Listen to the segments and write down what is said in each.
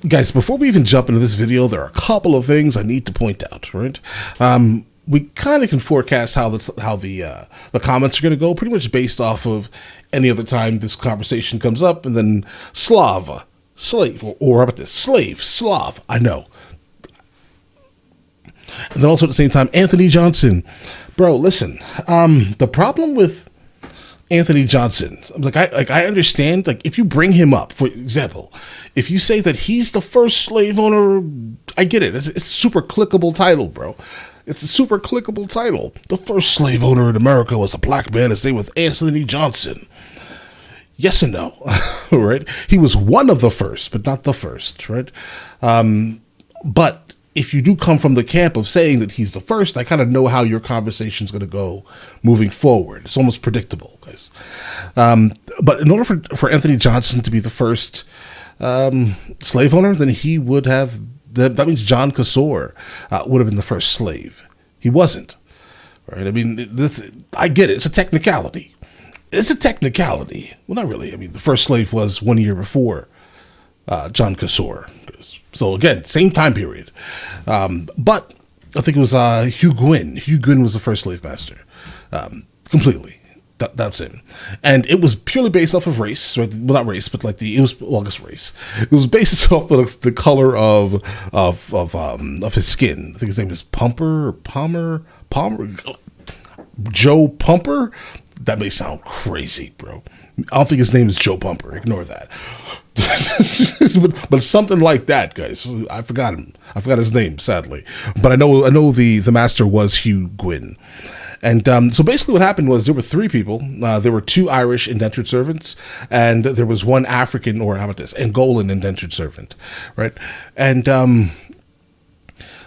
Guys, before we even jump into this video, there are a couple of things I need to point out, right? We kind of can forecast how the comments are going to go, pretty much based off of any other time this conversation comes up, and then Slav, slave, or how about this, slave, Slav, I know. And then also at the same time, Anthony Johnson. Bro, listen, the problem with Anthony Johnson, I understand, like, if you bring him up, for example, if you say that he's the first slave owner, I get it. It's a super clickable title, bro. It's a super clickable title. The first slave owner in America was a black man. His name was Anthony Johnson. Yes and no, right? He was one of the first, but not the first, right? But if you do come from the camp of saying that he's the first, I kind of know how your conversation's going to go moving forward. It's almost predictable, guys. But in order for Anthony Johnson to be the first slave owner, then he would have, that means John Casor would have been the first slave. He wasn't, right? I mean, I get it. It's a technicality. It's a technicality. Well, not really. I mean, the first slave was 1 year before John Casor. So again, same time period. But I think it was Hugh Gwynn. Hugh Gwynn was the first slave master, completely. That's it. And it was purely based off of race, right? Well, not race, but like I guess race. It was based off the color of his skin. I think his name is Palmer. Joe Pumper. That may sound crazy, bro. I don't think his name is Joe Pumper. Ignore that. but something like that, guys. I forgot him. I forgot his name, sadly. But I know the master was Hugh Gwynn. And so basically what happened was there were three people. There were two Irish indentured servants, and there was one African, or how about this, Angolan indentured servant, right? And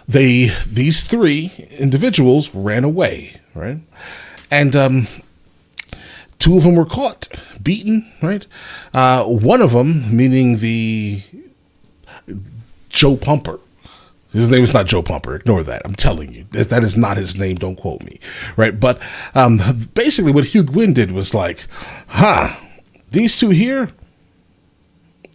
these three individuals ran away, right? And two of them were caught, beaten, right? One of them, meaning the Joe Pumper. His name is not Joe Pumper. Ignore that. I'm telling you. That is not his name. Don't quote me, right? But basically what Hugh Gwynn did was like, these two here,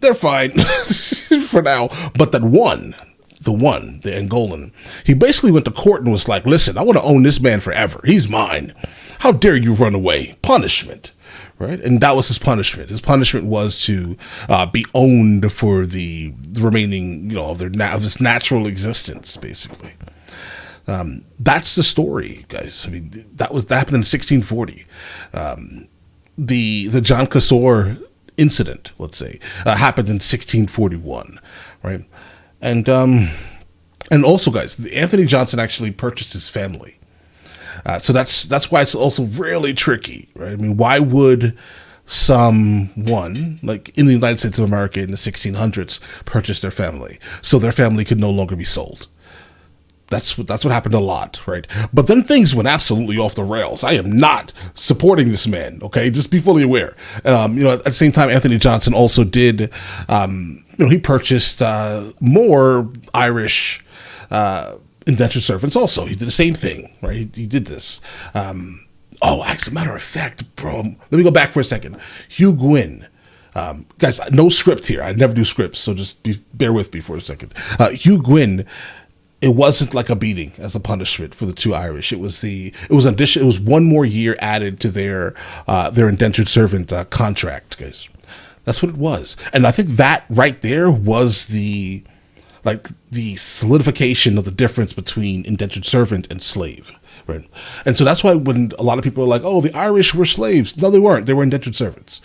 they're fine for now. But that one, the Angolan, he basically went to court and was like, listen, I want to own this man forever. He's mine. How dare you run away? Punishment, right? And that was his punishment. His punishment was to be owned for the remaining, of this natural existence, basically. That's the story, guys. I mean, that happened in 1640. The John Casor incident, let's say, happened in 1641, right? And also, guys, Anthony Johnson actually purchased his family. So that's why it's also really tricky, right? I mean, why would someone, like in the United States of America in the 1600s, purchase their family so their family could no longer be sold? That's what happened a lot, right? But then things went absolutely off the rails. I am not supporting this man, okay? Just be fully aware. At the same time, Anthony Johnson also did, he purchased more Irish indentured servants also. He did the same thing, right? He did this. As a matter of fact, bro, let me go back for a second. Hugh Gwynn. Guys, no script here. I never do scripts, so just bear with me for a second. Hugh Gwynn, it wasn't like a beating as a punishment for the two Irish. It was addition. It was one more year added to their indentured servant contract, guys. That's what it was. And I think that right there was the solidification of the difference between indentured servant and slave, right? And so that's why when a lot of people are like, oh, the Irish were slaves. No, they weren't. They were indentured servants.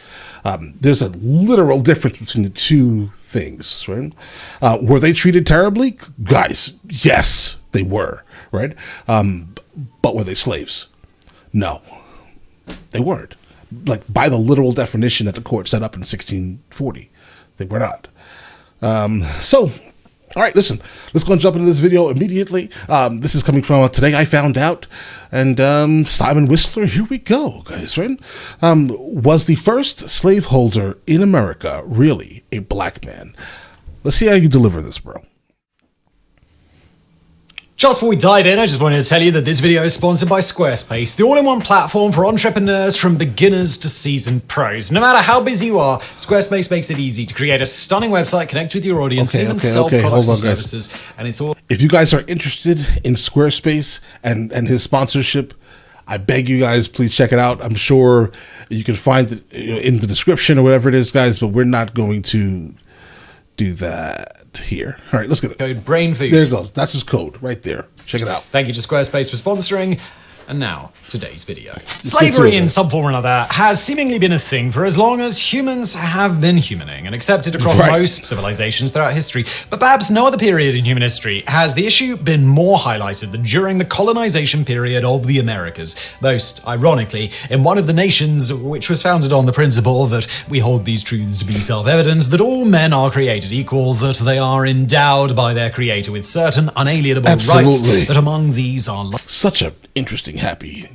There's a literal difference between the two things, right? Were they treated terribly? Guys, yes, they were, right? But were they slaves? No, they weren't. Like, by the literal definition that the court set up in 1640, they were not. All right, listen, let's go and jump into this video immediately. This is coming from Today I Found Out, and Simon Whistler. Here we go, guys, right? Was the first slaveholder in America really a black man? Let's see how you deliver this, bro. Just before we dive in, I just wanted to tell you that this video is sponsored by Squarespace, the all-in-one platform for entrepreneurs from beginners to seasoned pros. No matter how busy you are, Squarespace makes it easy to create a stunning website, connect with your audience, and even sell products and services. And it's all. If you guys are interested in Squarespace and his sponsorship, I beg you guys, please check it out. I'm sure you can find it in the description or whatever it is, guys, but we're not going to do that here. All right, let's get it. Code BRAINFOOD. There it goes. That's his code right there. Check it out. Thank you to Squarespace for sponsoring. And now, today's video. Slavery in some form or another has seemingly been a thing for as long as humans have been humaning and accepted across most civilizations throughout history. But perhaps no other period in human history has the issue been more highlighted than during the colonization period of the Americas. Most ironically, in one of the nations which was founded on the principle that we hold these truths to be self-evident, that all men are created equal, that they are endowed by their creator with certain unalienable rights, that among these are such an interesting happy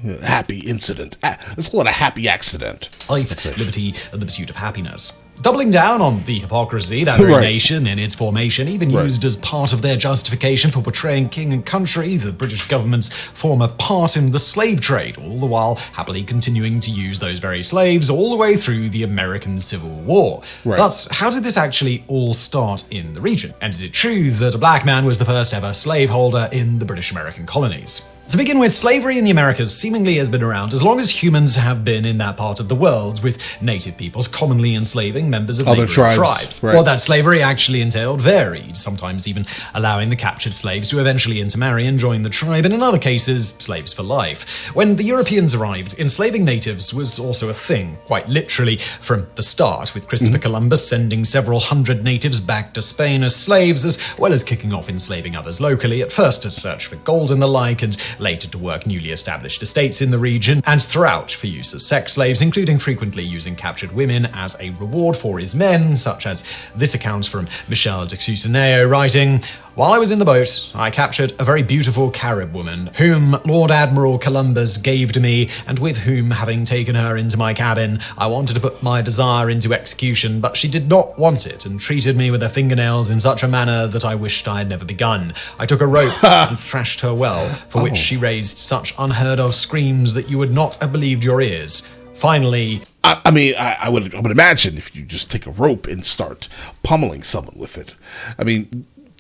incident. Let's call it a happy accident. Life, liberty, and the pursuit of happiness. Doubling down on the hypocrisy that very nation in its formation even used as part of their justification for portraying king and country, the British government's former part in the slave trade, all the while happily continuing to use those very slaves all the way through the American Civil War. Thus, how did this actually all start in the region? And is it true that a black man was the first ever slaveholder in the British American colonies? To begin with, slavery in the Americas seemingly has been around as long as humans have been in that part of the world, with native peoples commonly enslaving members of other tribes. What that slavery actually entailed varied, sometimes even allowing the captured slaves to eventually intermarry and join the tribe, and in other cases, slaves for life. When the Europeans arrived, enslaving natives was also a thing, quite literally, from the start, with Christopher Columbus sending several hundred natives back to Spain as slaves, as well as kicking off enslaving others locally, at first to search for gold and the like, and later to work newly established estates in the region, and throughout for use as sex slaves, including frequently using captured women as a reward for his men, such as this account from Michel de Cousineo writing, "While I was in the boat, I captured a very beautiful Carib woman, whom Lord Admiral Columbus gave to me, and with whom, having taken her into my cabin, I wanted to put my desire into execution, but she did not want it, and treated me with her fingernails in such a manner that I wished I had never begun. I took a rope and thrashed her well, for which she raised such unheard of screams that you would not have believed your ears. Finally..." I would imagine if you just take a rope and start pummeling someone with it.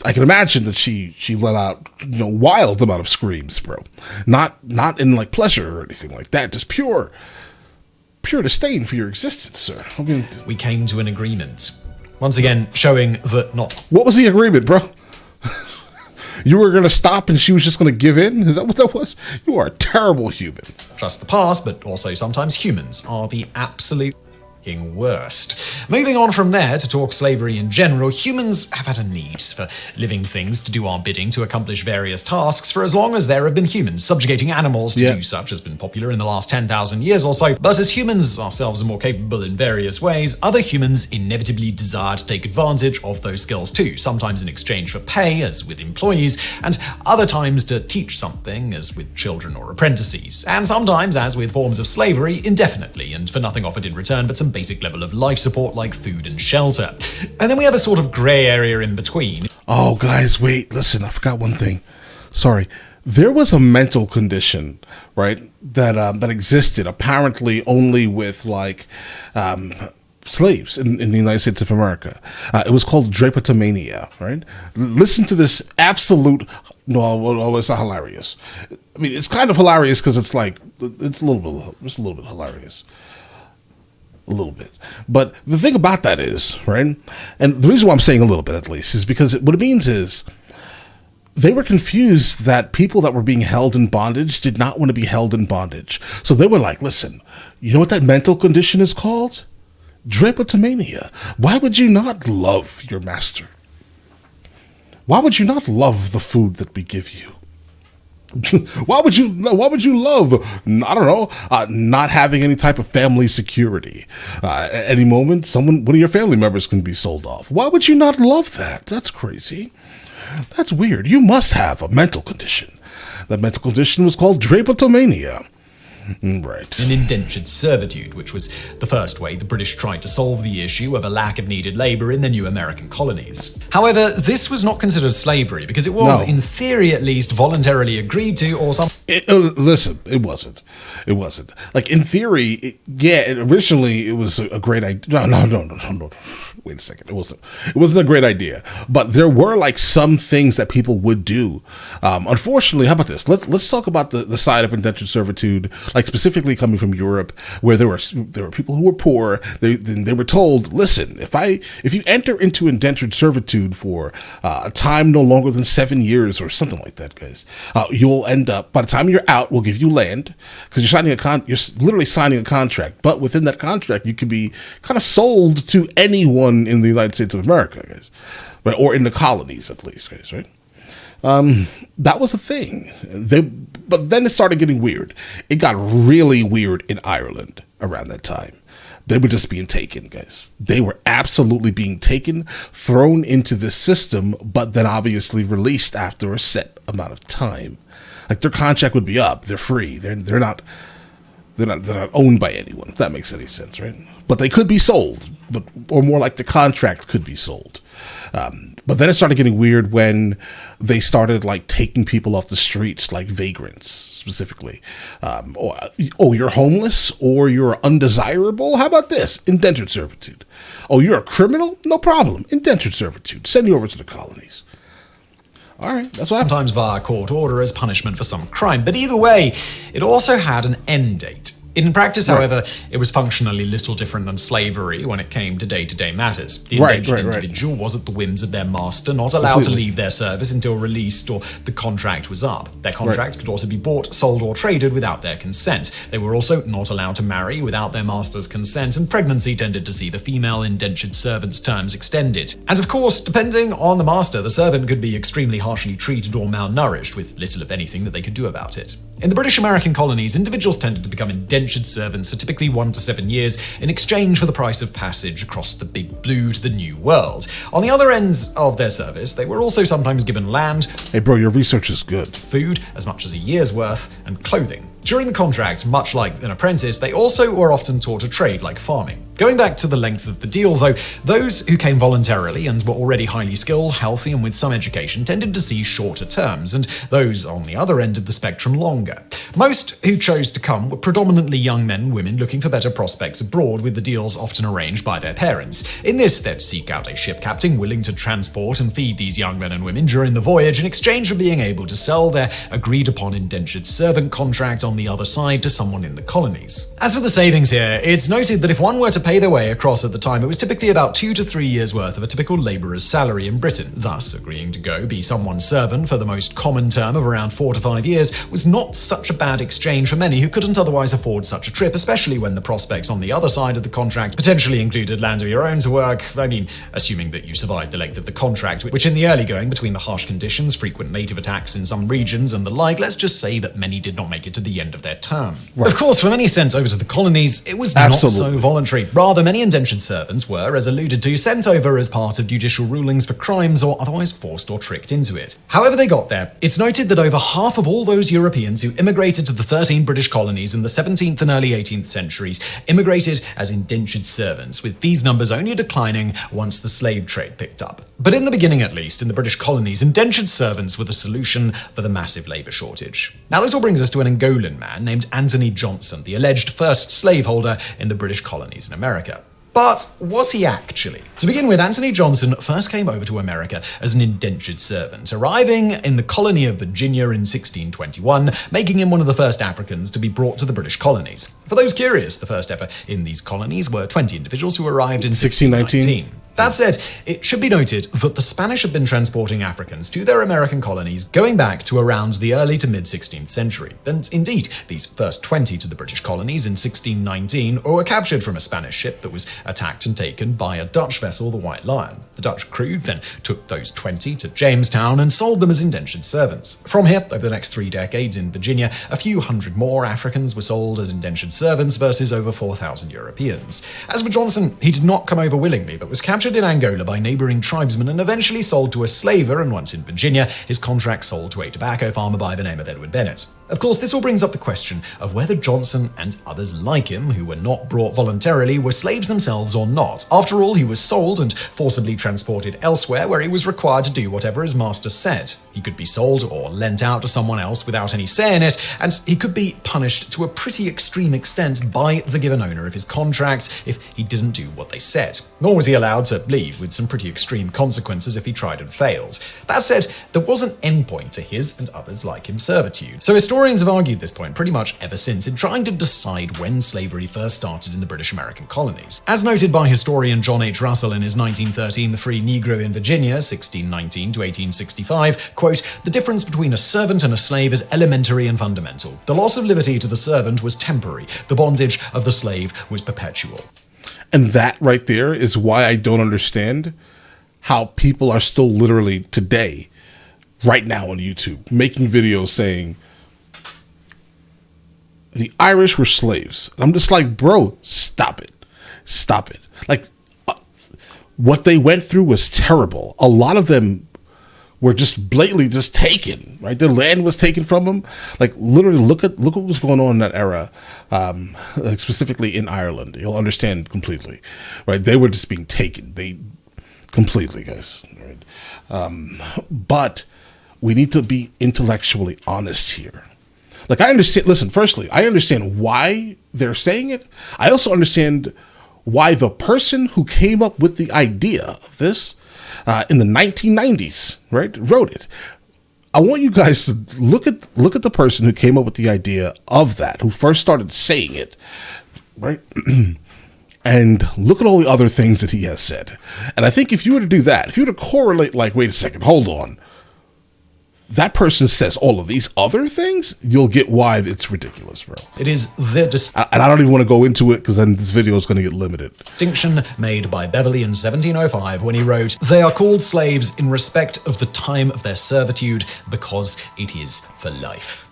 I can imagine that she let out wild amount of screams, bro. Not in like pleasure or anything like that. Just pure disdain for your existence, sir. We came to an agreement. Once again, showing that not. What was the agreement, bro? You were gonna stop and she was just gonna give in? Is that what that was? You are a terrible human. Trust the past, but also sometimes humans are the absolute worst. Moving on from there to talk slavery in general, humans have had a need for living things to do our bidding to accomplish various tasks for as long as there have been humans. Subjugating animals to do such has been popular in the last 10,000 years or so, but as humans ourselves are more capable in various ways, other humans inevitably desire to take advantage of those skills too, sometimes in exchange for pay, as with employees, and other times to teach something, as with children or apprentices, and sometimes, as with forms of slavery, indefinitely, and for nothing offered in return but some basic level of life support like food and shelter. And then we have a sort of grey area in between. Oh, guys, wait, listen, I forgot one thing. Sorry. There was a mental condition, right, that existed apparently only with slaves in the United States of America. It was called drapetomania, right? Listen to this absolute. No, it's not hilarious. It's kind of hilarious because it's a little bit hilarious. A little bit. But the thing about that is, right, and the reason why I'm saying a little bit at least is because what it means is they were confused that people that were being held in bondage did not want to be held in bondage. So they were like, listen, you know what that mental condition is called? Drapetomania. Why would you not love your master? Why would you not love the food that we give you? Why would you love, I don't know, not having any type of family security? At any moment, one of your family members can be sold off. Why would you not love that? That's crazy. That's weird. You must have a mental condition. That mental condition was called drapetomania. Right. And indentured servitude, which was the first way the British tried to solve the issue of a lack of needed labor in the new American colonies. However, this was not considered slavery because it was, in theory at least, voluntarily agreed to or something. Listen, it wasn't. It wasn't. Like, in theory, originally it was a great idea. No. Wait a second. It wasn't a great idea. But there were, like, some things that people would do. Unfortunately, how about this? Let's talk about the side of indentured servitude, like specifically coming from Europe, where there were people who were poor. They were told, listen, if you enter into indentured servitude for a time no longer than 7 years or something like that, guys, you'll end up, by the time you're out, we'll give you land, because you're literally signing a contract. But within that contract, you could be kind of sold to anyone in the United States of America, guys, right? Or in the colonies at least, guys, right? That was a thing. But then it started getting weird. It got really weird in Ireland around that time. They were just being taken, guys. They were absolutely being taken, thrown into this system, but then obviously released after a set amount of time. Like, their contract would be up. They're free. They're not owned by anyone, if that makes any sense, right? But they could be sold, or more like the contract could be sold. But then it started getting weird when they started, like, taking people off the streets, like vagrants specifically. You're homeless or you're undesirable? How about this? Indentured servitude. Oh, you're a criminal? No problem. Indentured servitude. Send you over to the colonies. All right, that's what happened. Sometimes via court order as punishment for some crime. But either way, it also had an end date. In practice, however, it was functionally little different than slavery when it came to day-to-day matters. The indentured individual was at the whims of their master, not allowed to leave their service until released or the contract was up. Their contract could also be bought, sold, or traded without their consent. They were also not allowed to marry without their master's consent, and pregnancy tended to see the female indentured servant's terms extended. And of course, depending on the master, the servant could be extremely harshly treated or malnourished, with little if anything that they could do about it. In the British American colonies, individuals tended to become indentured servants for typically 1 to 7 years in exchange for the price of passage across the Big Blue to the New World. On the other ends of their service, they were also sometimes given land, hey bro, your research is good, food, as much as a year's worth, and clothing. During the contract, much like an apprentice, they also were often taught a trade like farming. Going back to the length of the deal, though, those who came voluntarily and were already highly skilled, healthy, and with some education tended to see shorter terms, and those on the other end of the spectrum longer. Most who chose to come were predominantly young men and women looking for better prospects abroad, with the deals often arranged by their parents. In this, they'd seek out a ship captain willing to transport and feed these young men and women during the voyage in exchange for being able to sell their agreed-upon indentured servant contract on the other side to someone in the colonies. As for the savings here, it's noted that if one were to pay their way across at the time, it was typically about 2 to 3 years' worth of a typical labourer's salary in Britain. Thus, agreeing to go be someone's servant for the most common term of around 4 to 5 years was not such a bad exchange for many who couldn't otherwise afford such a trip, especially when the prospects on the other side of the contract potentially included land of your own to work. I mean, assuming that you survived the length of the contract, which in the early going, between the harsh conditions, frequent native attacks in some regions, and the like, let's just say that many did not make it to the end of their term. Right. Of course, for many sent over to the colonies, it was not so voluntary. Rather, many indentured servants were, as alluded to, sent over as part of judicial rulings for crimes or otherwise forced or tricked into it. However they got there, it's noted that over half of all those Europeans who immigrated to the 13 British colonies in the 17th and early 18th centuries immigrated as indentured servants, with these numbers only declining once the slave trade picked up. But in the beginning, at least, in the British colonies, indentured servants were the solution for the massive labour shortage. Now this all brings us to an Angolan man named Anthony Johnson, the alleged first slaveholder in the British colonies in America. But was he actually? To begin with, Anthony Johnson first came over to America as an indentured servant, arriving in the colony of Virginia in 1621, making him one of the first Africans to be brought to the British colonies. For those curious, the first ever in these colonies were 20 individuals who arrived in 1619. That said, it should be noted that the Spanish had been transporting Africans to their American colonies going back to around the early to mid-16th century. And indeed, these first 20 to the British colonies in 1619 were captured from a Spanish ship that was attacked and taken by a Dutch vessel, the White Lion. The Dutch crew then took those 20 to Jamestown and sold them as indentured servants. From here, over the next 3 decades in Virginia, a few hundred more Africans were sold as indentured servants versus over 4,000 Europeans. As for Johnson, he did not come over willingly, but was captured in Angola by neighbouring tribesmen and eventually sold to a slaver, and once in Virginia, his contract sold to a tobacco farmer by the name of Edward Bennett. Of course, this all brings up the question of whether Johnson and others like him, who were not brought voluntarily, were slaves themselves or not. After all, he was sold and forcibly transported elsewhere, where he was required to do whatever his master said. He could be sold or lent out to someone else without any say in it, and he could be punished to a pretty extreme extent by the given owner of his contract if he didn't do what they said. Nor was he allowed to leave, with some pretty extreme consequences if he tried and failed. That said, there was an endpoint to his and others like him servitude. So historians have argued this point pretty much ever since in trying to decide when slavery first started in the British American colonies. As noted by historian John H. Russell in his 1913 The Free Negro in Virginia, 1619 to 1865, quote, "The difference between a servant and a slave is elementary and fundamental. The loss of liberty to the servant was temporary. The bondage of the slave was perpetual." And that right there is why I don't understand how people are still literally today, right now on YouTube, making videos saying the Irish were slaves. I'm just like, bro, stop it. Stop it. Like, what they went through was terrible. A lot of them were just blatantly just taken, right? Their land was taken from them. Like, literally, look what was going on in that era, like specifically in Ireland. You'll understand completely, right? They were just being taken. They completely, guys. Right? But we need to be intellectually honest here. Like, I understand, listen, firstly, I understand why they're saying it. I also understand why the person who came up with the idea of this in the 1990s, right, wrote it. I want you guys to look at the person who came up with the idea of that, who first started saying it, right? And look at all the other things that he has said. And I think if you were to do that, if you were to correlate, like, wait a second, hold on, that person says all of these other things, you'll get why it's ridiculous, bro. It is the and I don't even want to go into it because then this video is going to get limited. Distinction made by Beverley in 1705 when he wrote, "They are called slaves in respect of the time of their servitude because it is for life."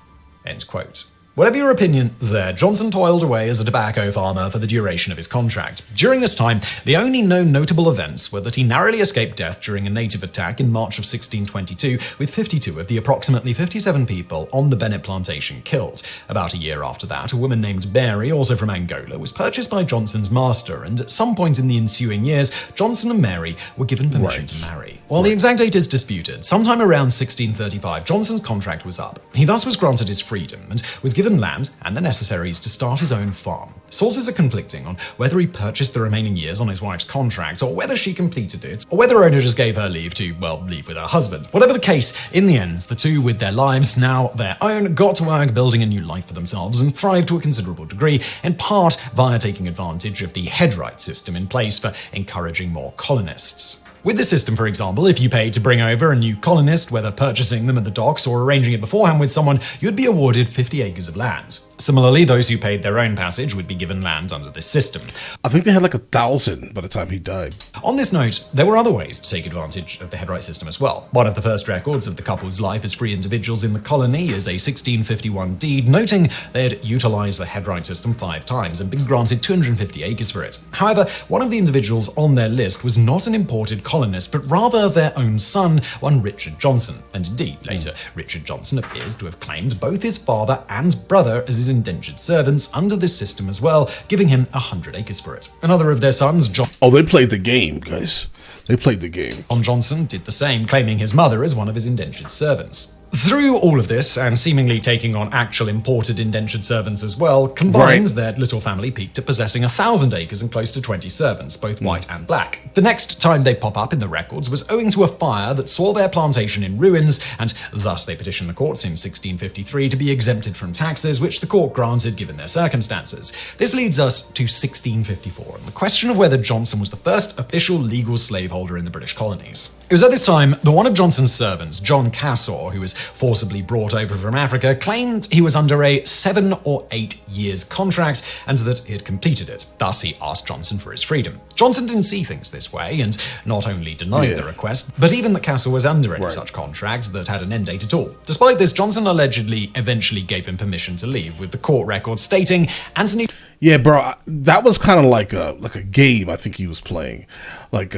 End quote. Whatever your opinion there, Johnson toiled away as a tobacco farmer for the duration of his contract. During this time, the only known notable events were that he narrowly escaped death during a native attack in March of 1622, with 52 of the approximately 57 people on the Bennett plantation killed. About a year after that, a woman named Mary, also from Angola, was purchased by Johnson's master, and at some point in the ensuing years, Johnson and Mary were given permission to marry. While the exact date is disputed, sometime around 1635, Johnson's contract was up. He thus was granted his freedom and was given land and the necessaries to start his own farm. Sources are conflicting on whether he purchased the remaining years on his wife's contract, or whether she completed it, or whether owner just gave her leave to, well, leave with her husband. Whatever the case, in the end, the two, with their lives now their own, got to work building a new life for themselves and thrived to a considerable degree, in part via taking advantage of the headright system in place for encouraging more colonists. With the system, for example, if you paid to bring over a new colonist, whether purchasing them at the docks or arranging it beforehand with someone, you'd be awarded 50 acres of land. Similarly, those who paid their own passage would be given land under this system. I think they had like 1,000 by the time he died. On this note, there were other ways to take advantage of the headright system as well. One of the first records of the couple's life as free individuals in the colony is a 1651 deed noting they had utilized the headright system 5 times and been granted 250 acres for it. However, one of the individuals on their list was not an imported colonist, but rather their own son, one Richard Johnson. And indeed, later, Richard Johnson appears to have claimed both his father and brother as his indentured servants under this system as well, giving him 100 acres for it. Another of their sons, John... Oh, they played the game, guys. They played the game. John Johnson did the same, claiming his mother as one of his indentured servants. Through all of this, and seemingly taking on actual imported indentured servants as well, combined, their little family peaked to possessing 1,000 acres and close to 20 servants, both white and black. The next time they pop up in the records was owing to a fire that saw their plantation in ruins, and thus they petitioned the courts in 1653 to be exempted from taxes, which the court granted given their circumstances. This leads us to 1654, and the question of whether Johnson was the first official legal slaveholder in the British colonies. It was at this time that one of Johnson's servants, John Casor, who was forcibly brought over from Africa, claimed he was under a 7 or 8 years contract and that he had completed it. Thus, he asked Johnson for his freedom. Johnson didn't see things this way and not only denied the request, but even that Casor was under any such contract that had an end date at all. Despite this, Johnson allegedly eventually gave him permission to leave, with the court record stating Anthony... Yeah, bro, that was kind of like a game I think he was playing. Like,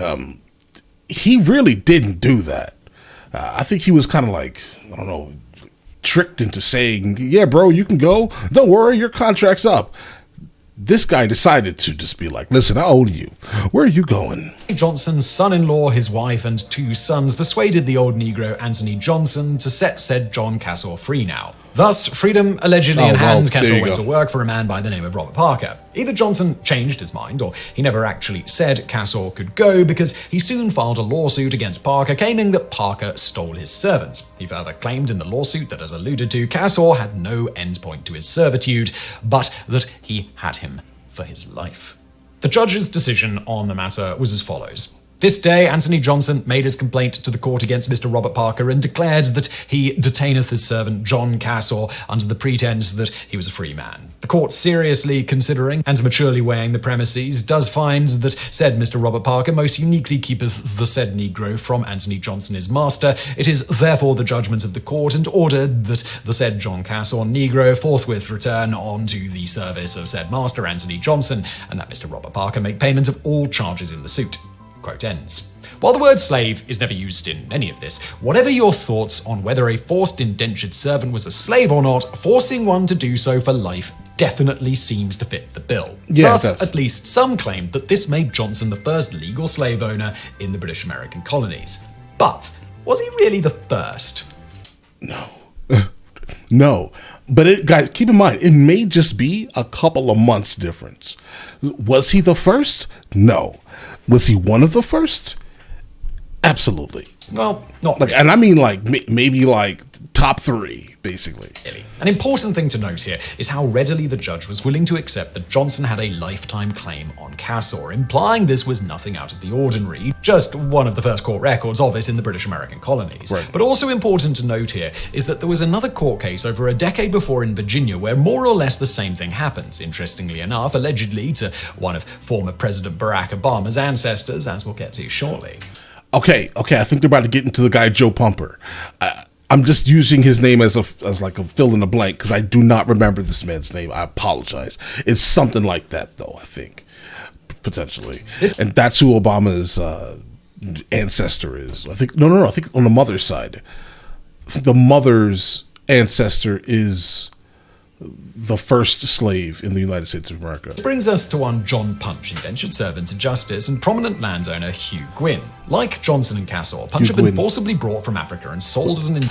he really didn't do that. I think he was kind of like, I don't know, tricked into saying, yeah, bro, you can go. Don't worry, your contract's up. This guy decided to just be like, listen, I own you. Where are you going? Johnson's son-in-law, his wife, and 2 sons persuaded the old Negro Anthony Johnson to set said John Casor free now. Thus, freedom allegedly in hand, Casor went to work for a man by the name of Robert Parker. Either Johnson changed his mind, or he never actually said Casor could go, because he soon filed a lawsuit against Parker, claiming that Parker stole his servants. He further claimed in the lawsuit that, as alluded to, Casor had no endpoint to his servitude, but that he had him for his life. The judge's decision on the matter was as follows. This day, Anthony Johnson made his complaint to the court against Mr. Robert Parker and declared that he detaineth his servant John Casor under the pretense that he was a free man. The court, seriously considering and maturely weighing the premises, does find that said Mr. Robert Parker most uniquely keepeth the said Negro from Anthony Johnson his master. It is therefore the judgment of the court, and ordered that the said John Casor Negro forthwith return on to the service of said master Anthony Johnson, and that Mr. Robert Parker make payment of all charges in the suit. Quote ends. While the word slave is never used in any of this, whatever your thoughts on whether a forced indentured servant was a slave or not, forcing one to do so for life definitely seems to fit the bill. Yeah, Thus, at least some claimed that this made Johnson the first legal slave owner in the British American colonies. But was he really the first? No. No. But guys, keep in mind, it may just be a couple of months difference. Was he the first? No. Was he one of the first? Absolutely. Well, not like, really. and I mean like maybe like top 3, basically. Really. An important thing to note here is how readily the judge was willing to accept that Johnson had a lifetime claim on Casor, implying this was nothing out of the ordinary, just one of the first court records of it in the British American colonies. Right. But also important to note here is that there was another court case over a decade before in Virginia where more or less the same thing happens, interestingly enough, allegedly to one of former President Barack Obama's ancestors, as we'll get to shortly. Okay, I think they're about to get into the guy Joe Pumper. I'm just using his name as like a fill in the blank because I do not remember this man's name. I apologize. It's something like that, though, I think, potentially. And that's who Obama's ancestor is. I think no. I think on the mother's side, I think the mother's ancestor is the first slave in the United States of America. This brings us to one John Punch, indentured servant to justice, and prominent landowner Hugh Gwynn. Like Johnson and Casor, Punch had been forcibly brought from Africa and sold as an...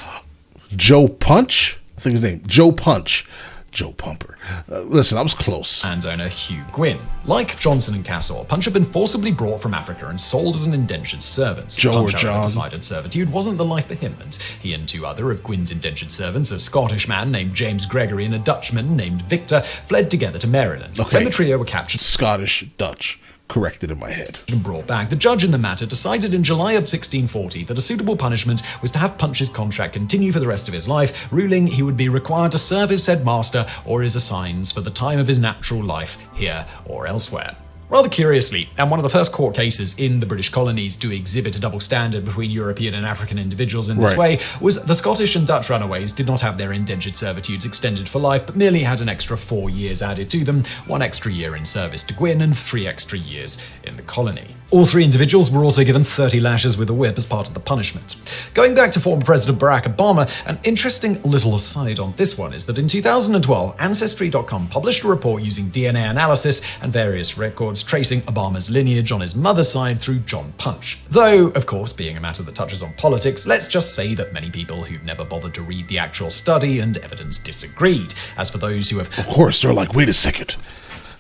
Joe Punch? I think his name. Joe Punch. Joe Pumper. Listen, I was close. Landowner Hugh Gwynn. Like Johnson and Casor, Punch had been forcibly brought from Africa and sold as an indentured servant. Joe Punch, or John. decided servitude wasn't the life for him, and he and 2 other of Gwynn's indentured servants, a Scottish man named James Gregory and a Dutchman named Victor, fled together to Maryland. Okay. When the trio were captured... Scottish, Dutch. Corrected in my head. And brought back, the judge in the matter decided in July of 1640 that a suitable punishment was to have Punch's contract continue for the rest of his life, ruling he would be required to serve his said master or his assigns for the time of his natural life here or elsewhere. Rather curiously, and one of the first court cases in the British colonies to exhibit a double standard between European and African individuals in this way, was the Scottish and Dutch runaways did not have their indentured servitudes extended for life, but merely had an extra 4 years added to them, 1 extra year in service to Gwynn and 3 extra years in the colony. All 3 individuals were also given 30 lashes with a whip as part of the punishment. Going back to former President Barack Obama, an interesting little aside on this one is that in 2012, Ancestry.com published a report using DNA analysis and various records tracing Obama's lineage on his mother's side through John Punch. Though, of course, being a matter that touches on politics, let's just say that many people who've never bothered to read the actual study and evidence disagreed. As for those who have... Of course, they're like, wait a second.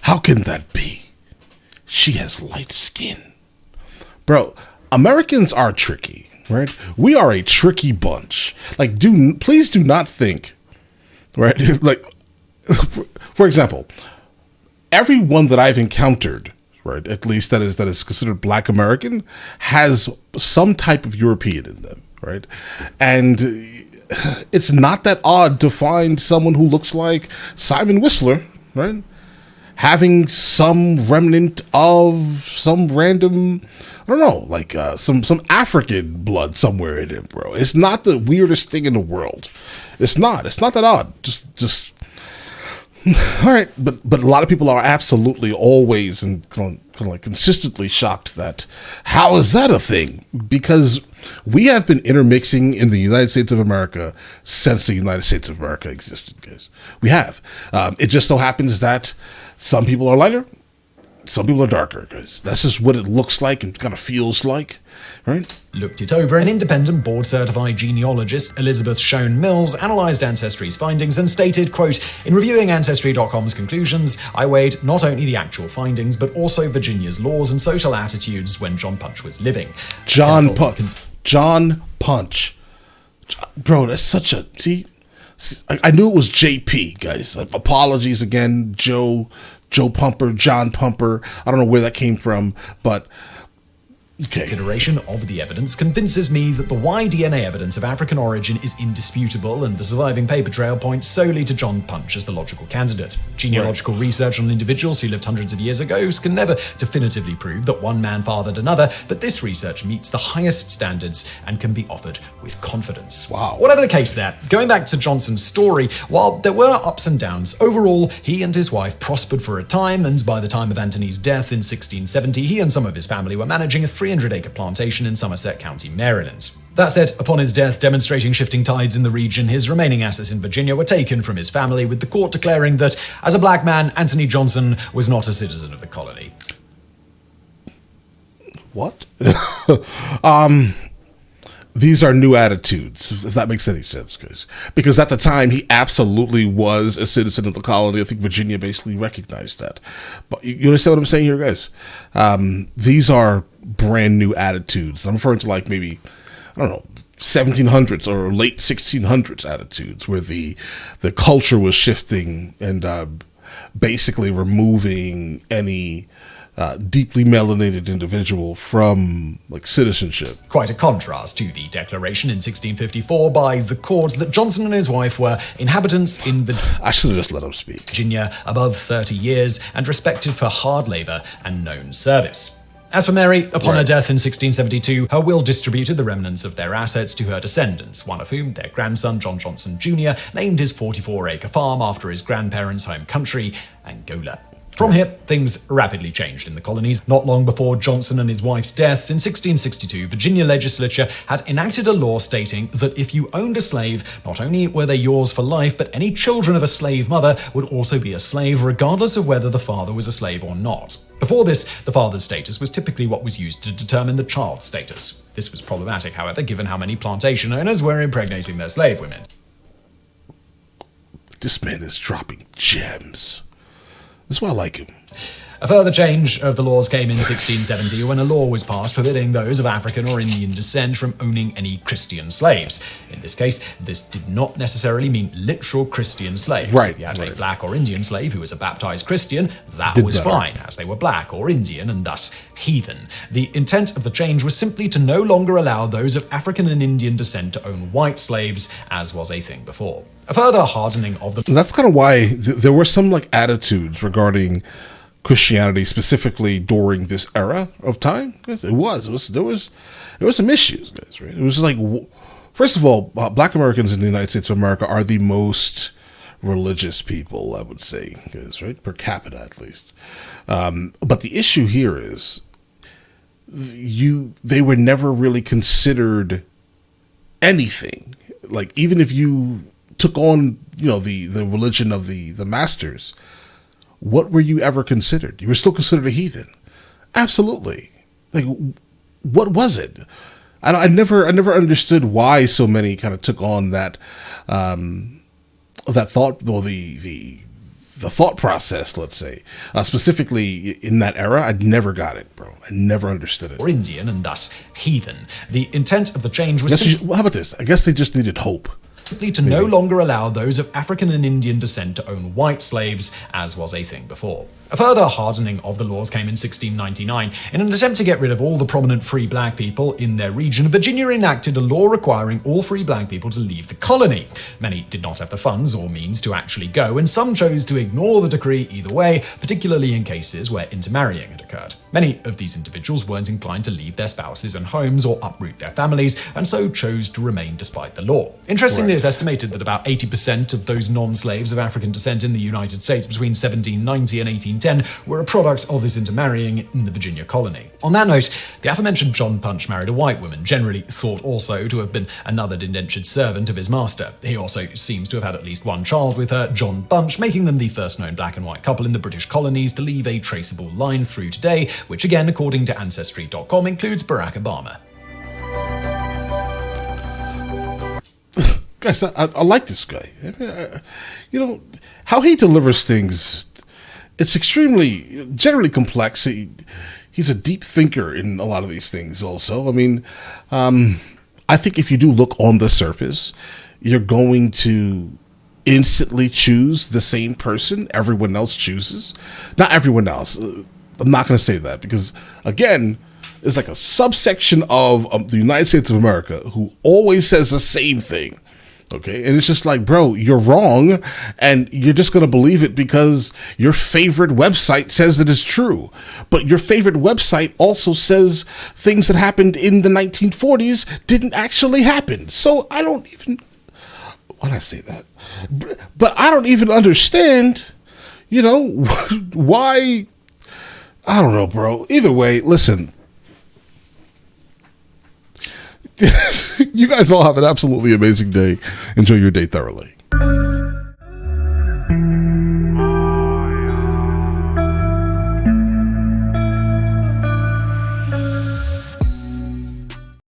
How can that be? She has light skin. Bro, Americans are tricky, right? We are a tricky bunch. Like, please do not think, right? Like, for example, everyone that I've encountered, right, at least that is considered Black American, has some type of European in them, right? And it's not that odd to find someone who looks like Simon Whistler, right, having some remnant of some random, I don't know, like some African blood somewhere in him, bro. It's not the weirdest thing in the world. It's not that odd. Just All right, but a lot of people are absolutely always and kind of like consistently shocked that how is that a thing? Because we have been intermixing in the United States of America since the United States of America existed, guys. We have. It just so happens that some people are lighter, some people are darker, guys. That's just what it looks like and kind of feels like, right? Looked it over, an independent board-certified genealogist, Elizabeth Schoen Mills, analysed Ancestry's findings and stated, quote, "In reviewing Ancestry.com's conclusions, I weighed not only the actual findings, but also Virginia's laws and social attitudes when John Punch was living." John Punch. Bro, that's such a... See, I knew it was JP, guys. Apologies again, Joe Pumper, John Pumper. I don't know where that came from, but... Okay. Consideration of the evidence convinces me that the Y-DNA evidence of African origin is indisputable, and the surviving paper trail points solely to John Punch as the logical candidate. Genealogical research on individuals who lived hundreds of years ago can never definitively prove that one man fathered another, but this research meets the highest standards and can be offered with confidence. Wow. Whatever the case there, going back to Johnson's story, while there were ups and downs, overall, he and his wife prospered for a time, and by the time of Antony's death in 1670, he and some of his family were managing a 300-acre plantation in Somerset County, Maryland. That said, upon his death, demonstrating shifting tides in the region, his remaining assets in Virginia were taken from his family, with the court declaring that, as a black man, Anthony Johnson was not a citizen of the colony. What? These are new attitudes, if that makes any sense, guys. Because at the time, he absolutely was a citizen of the colony. I think Virginia basically recognized that. But you understand what I'm saying here, guys? These are brand new attitudes. I'm referring to like maybe, I don't know, 1700s or late 1600s attitudes where the culture was shifting and basically removing any deeply melanated individual from like citizenship. Quite a contrast to the declaration in 1654 by the court that Johnson and his wife were inhabitants in I should have just let him speak. Virginia above 30 years and respected for hard labour and known service. As for Mary, upon her death in 1672, her will distributed the remnants of their assets to her descendants, one of whom, their grandson John Johnson Jr., named his 44-acre farm after his grandparents' home country, Angola. From here, things rapidly changed in the colonies. Not long before Johnson and his wife's deaths in 1662, Virginia legislature had enacted a law stating that if you owned a slave, not only were they yours for life, but any children of a slave mother would also be a slave, regardless of whether the father was a slave or not. Before this, the father's status was typically what was used to determine the child's status. This was problematic, however, given how many plantation owners were impregnating their slave women. This man is dropping gems. That's why I like him. A further change of the laws came in 1670 when a law was passed forbidding those of African or Indian descent from owning any Christian slaves. In this case, this did not necessarily mean literal Christian slaves. Right. If you had a black or Indian slave who was a baptized Christian, that was fine, as they were black or Indian and thus heathen. The intent of the change was simply to no longer allow those of African and Indian descent to own white slaves, as was a thing before. A further hardening of the... That's kind of why there were some like attitudes regarding Christianity, specifically during this era of time. There was some issues, guys. Right? It was like, first of all, Black Americans in the United States of America are the most religious people, I would say, guys, right, per capita at least. But the issue here is, they were never really considered anything. Like even if you took on, the religion of the masters, what were you ever considered? You were still considered a heathen. Absolutely. Like, what was it? I never understood why so many kind of took on that thought, or the thought process, let's say, specifically in that era. I never got it, bro. I never understood it. Or Indian and thus heathen. The intent of the change was... How about this? I guess they just needed hope. To no longer allow those of African and Indian descent to own white slaves, as was a thing before. A further hardening of the laws came in 1699. In an attempt to get rid of all the prominent free black people in their region, Virginia enacted a law requiring all free black people to leave the colony. Many did not have the funds or means to actually go, and some chose to ignore the decree either way, particularly in cases where intermarrying had occurred. Many of these individuals weren't inclined to leave their spouses and homes or uproot their families, and so chose to remain despite the law. Interestingly, it's estimated that about 80% of those non-slaves of African descent in the United States between 1790 and 1810 were a product of this intermarrying in the Virginia colony. On that note, the aforementioned John Punch married a white woman, generally thought also to have been another indentured servant of his master. He also seems to have had at least one child with her, John Bunch, making them the first known black and white couple in the British colonies to leave a traceable line through today, which again, according to Ancestry.com, includes Barack Obama. Guys, I like this guy. How he delivers things, it's extremely, generally complex. He's a deep thinker in a lot of these things also. I mean, I think if you do look on the surface, you're going to instantly choose the same person everyone else chooses. Not everyone else. I'm not going to say that because, again, there's like a subsection of the United States of America who always says the same thing. Okay, and it's just like, bro, you're wrong, and you're just going to believe it because your favorite website says that it's true. But your favorite website also says things that happened in the 1940s didn't actually happen. So I don't even, why did I say that? But I don't even understand, why, I don't know, bro. Either way, listen. You guys all have an absolutely amazing day. Enjoy your day thoroughly.